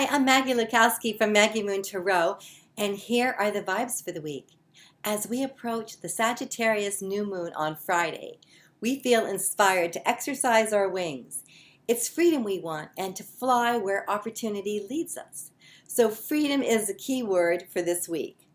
I'm Maggie Lukowski from Maggie Moon Tarot, and here are the vibes for the week. As we approach the Sagittarius new moon on Friday, we feel inspired to exercise our wings. It's freedom we want and to fly where opportunity leads us. So freedom is the key word for this week.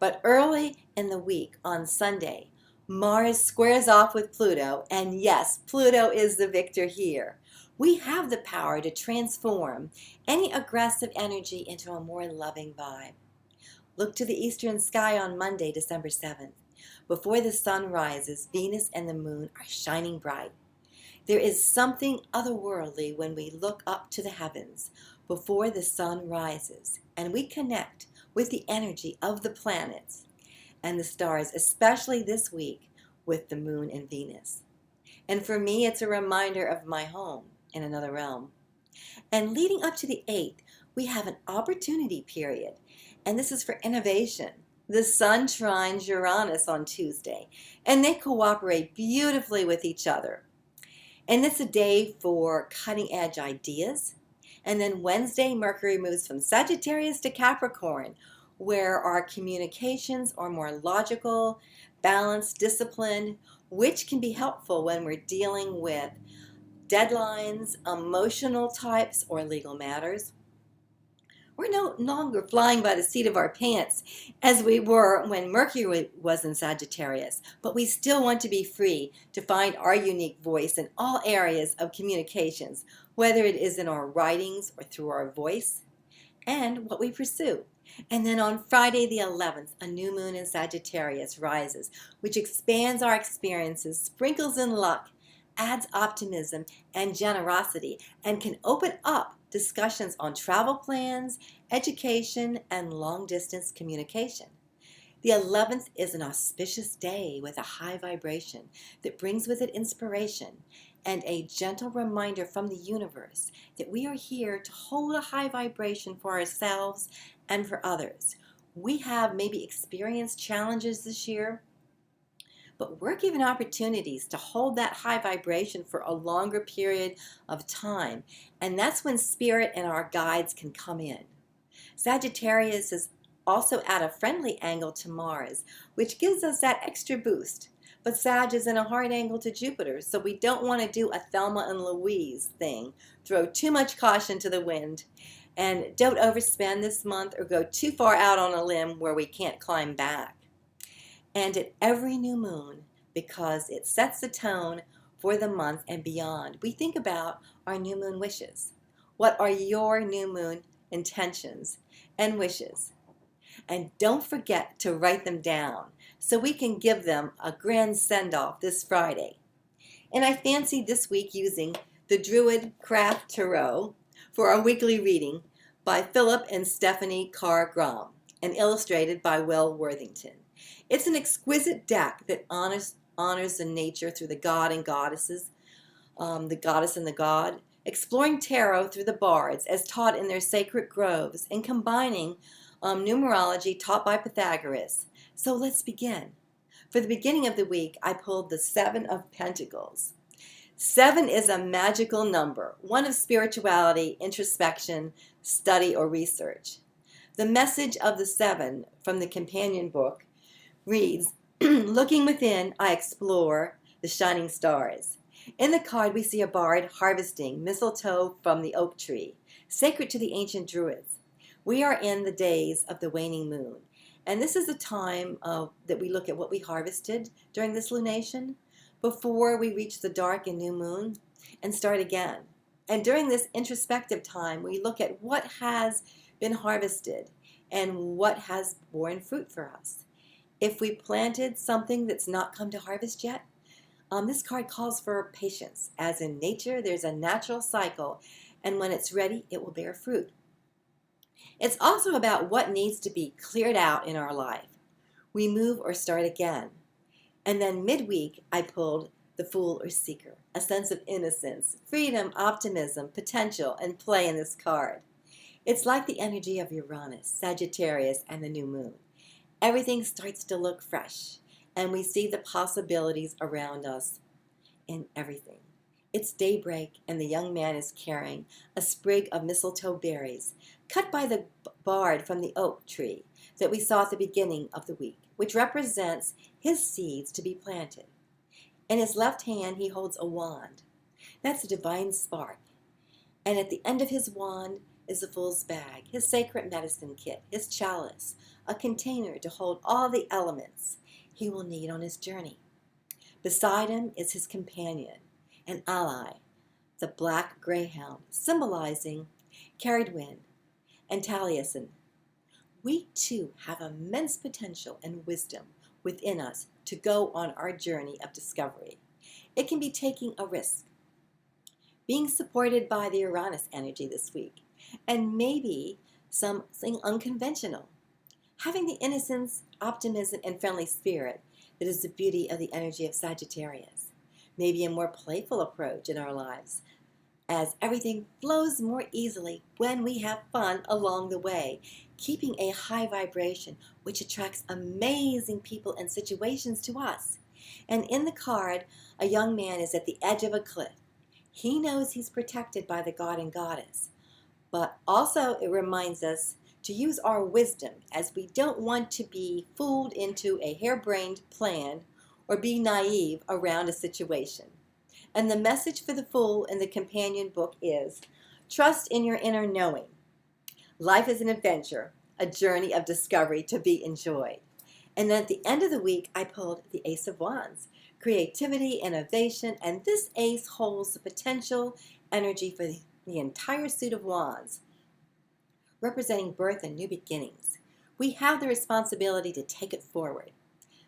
But early in the week on Sunday, Mars squares off with Pluto, and yes, Pluto is the victor here. We have the power to transform any aggressive energy into a more loving vibe. Look to the eastern sky on Monday, December 7th. Before the sun rises, Venus and the moon are shining bright. There is something otherworldly when we look up to the heavens before the sun rises, and we connect with the energy of the planets and the stars, especially this week with the moon and Venus. And for me, it's a reminder of my home in another realm. And leading up to the 8th, we have an opportunity period, and this is for innovation. The sun trines Uranus on Tuesday, and they cooperate beautifully with each other. And it's a day for cutting-edge ideas. And then Wednesday, Mercury moves from Sagittarius to Capricorn, where our communications are more logical, balanced, disciplined, which can be helpful when we're dealing with deadlines, emotional types, or legal matters. We're no longer flying by the seat of our pants as we were when Mercury was in Sagittarius, but we still want to be free to find our unique voice in all areas of communications, whether it is in our writings or through our voice, and what we pursue. And then on Friday the 11th, a new moon in Sagittarius rises, which expands our experiences, sprinkles in luck, adds optimism and generosity, and can open up discussions on travel plans, education, and long-distance communication. The 11th is an auspicious day with a high vibration that brings with it inspiration and a gentle reminder from the universe that we are here to hold a high vibration for ourselves and for others. We have maybe experienced challenges this year, but we're given opportunities to hold that high vibration for a longer period of time. And that's when spirit and our guides can come in. Sagittarius is also at a friendly angle to Mars, which gives us that extra boost. But Sag is in a hard angle to Jupiter, so we don't want to do a Thelma and Louise thing. Throw too much caution to the wind. And don't overspend this month or go too far out on a limb where we can't climb back. And at every new moon, because it sets the tone for the month and beyond, we think about our new moon wishes. What are your new moon intentions and wishes? And don't forget to write them down so we can give them a grand send-off this Friday. And I fancy this week using the Druid Craft Tarot for our weekly reading by Philip and Stephanie Carr-Graham and illustrated by Will Worthington. It's an exquisite deck that honors the nature through the god and goddesses, the goddess and the god, exploring tarot through the bards as taught in their sacred groves, and combining numerology taught by Pythagoras. So let's begin. For the beginning of the week, I pulled the 7 of Pentacles. 7 is a magical number, one of spirituality, introspection, study, or research. The message of the 7 from the companion book reads, looking within, I explore the shining stars. In the card, we see a bard harvesting mistletoe from the oak tree, sacred to the ancient Druids. We are in the days of the waning moon, and this is the time that we look at what we harvested during this lunation before we reach the dark and new moon and start again. And during this introspective time, we look at what has been harvested and what has borne fruit for us. If we planted something that's not come to harvest yet, this card calls for patience. As in nature, there's a natural cycle, and when it's ready, it will bear fruit. It's also about what needs to be cleared out in our life. We move or start again. And then midweek, I pulled the Fool or Seeker, a sense of innocence, freedom, optimism, potential, and play in this card. It's like the energy of Uranus, Sagittarius, and the new moon. Everything starts to look fresh, and we see the possibilities around us in everything. It's daybreak, and the young man is carrying a sprig of mistletoe berries, cut by the bard from the oak tree that we saw at the beginning of the week, which represents his seeds to be planted. In his left hand, he holds a wand. That's a divine spark. And at the end of his wand is the fool's bag, his sacred medicine kit, his chalice, a container to hold all the elements he will need on his journey. Beside him is his companion, an ally, the black greyhound, symbolizing Caradwyn and Taliesin. We too have immense potential and wisdom within us to go on our journey of discovery. It can be taking a risk, being supported by the Uranus energy this week, and maybe something unconventional. Having the innocence, optimism, and friendly spirit that is the beauty of the energy of Sagittarius. Maybe a more playful approach in our lives, as everything flows more easily when we have fun along the way, keeping a high vibration which attracts amazing people and situations to us. And in the card, a young man is at the edge of a cliff. He knows he's protected by the god and goddess, but also it reminds us to use our wisdom, as we don't want to be fooled into a harebrained plan or be naive around a situation. And the message for the fool in the companion book is, trust in your inner knowing. Life is an adventure, a journey of discovery to be enjoyed. And then at the end of the week, I pulled the Ace of Wands, creativity, innovation, and this ace holds the potential energy for the entire suit of wands, representing birth and new beginnings. We have the responsibility to take it forward.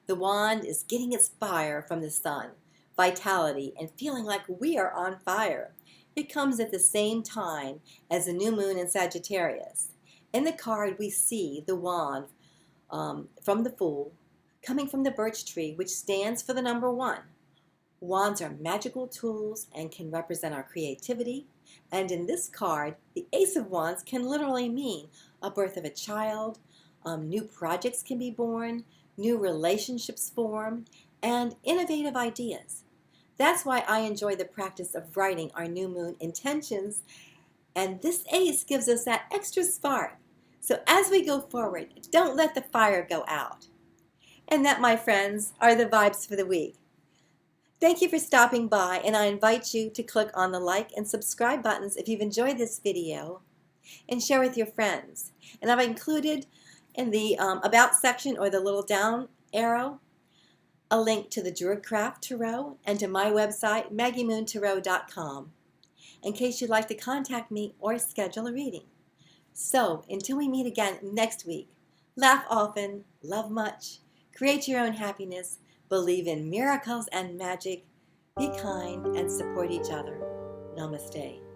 The wand is getting its fire from the sun, vitality, and feeling like we are on fire. It comes at the same time as the new moon in Sagittarius. In the card, we see the wand from the Fool coming from the birch tree, which stands for the number 1. Wands are magical tools and can represent our creativity. And in this card, the Ace of Wands can literally mean a birth of a child, new projects can be born, new relationships form, and innovative ideas. That's why I enjoy the practice of writing our new moon intentions, and this ace gives us that extra spark. So as we go forward, don't let the fire go out. And that, my friends, are the vibes for the week. Thank you for stopping by, and I invite you to click on the like and subscribe buttons if you've enjoyed this video, and share with your friends. And I've included in the About section, or the little down arrow, a link to the Druid Craft Tarot and to my website, maggiemoontarot.com, in case you'd like to contact me or schedule a reading. So, until we meet again next week, laugh often, love much, create your own happiness, believe in miracles and magic, be kind, and support each other. Namaste.